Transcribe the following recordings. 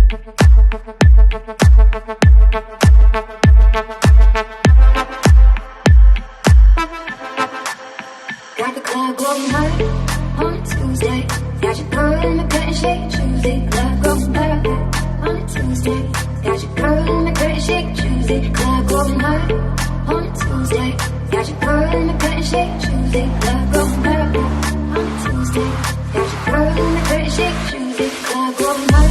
Got the club going hard on a Tuesday. Got your girl in the cut and shake Tuesday. Club going hard on a Tuesday. Got your girl in the cut and shake Tuesday. Club going hard on a Tuesday. Got your girl in the cut and shake Tuesday. Club going hard on a Tuesday. Got your girl in the cut and shake Tuesday. Club going hard.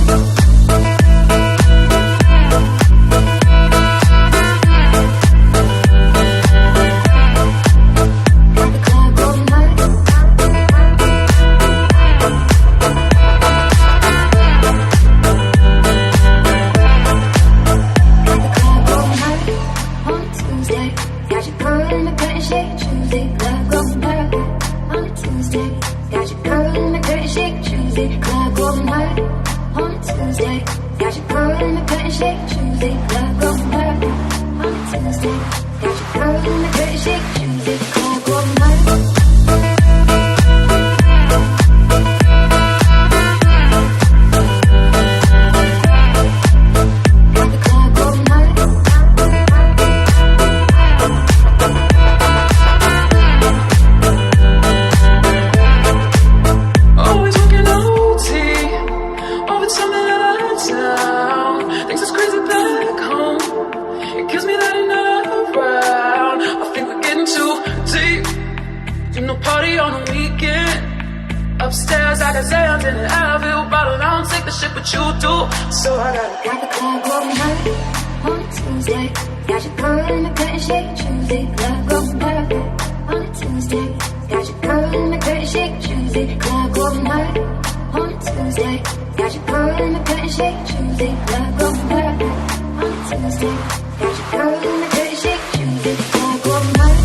Upstairs, I can say I'm in an Advil bottle. I don't take the shit, but you do. So I got the club going hard on a Tuesday. Got your girl in the cut and shake Tuesday. Club going hard on a Tuesday. Got your girl in the cut and shake Tuesday. Club going hard on a Tuesday. Got your girl in the cut and shake Tuesday. Club going hard on a Tuesday. Got your girl in the cut and shake Tuesday. Club going hard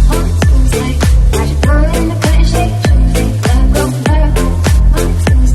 on a Tuesday. Got your girl in the cut and shake Tuesday. Club going hard on a Tuesday.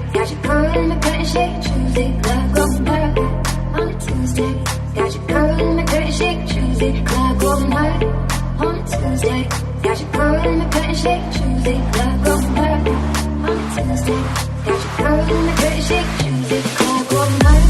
Got your girl in the cut and shake Tuesday. Club going hard on a Tuesday. Got your girl in the cut and shake Tuesday. Club going hard on a Tuesday. Got your girl in the cut and shake Tuesday. Club going hard.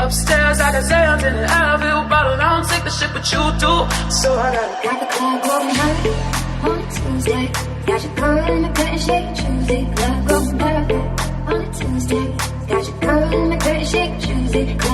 Upstairs, I can say I'm in an Advil bottle. I don't take the shit, but you do. So I got the club going hard on a Tuesday. Got your girl in the cut and shake Tuesday. Club going hard on a Tuesday. Got your girl in the cut and shake Tuesday. Club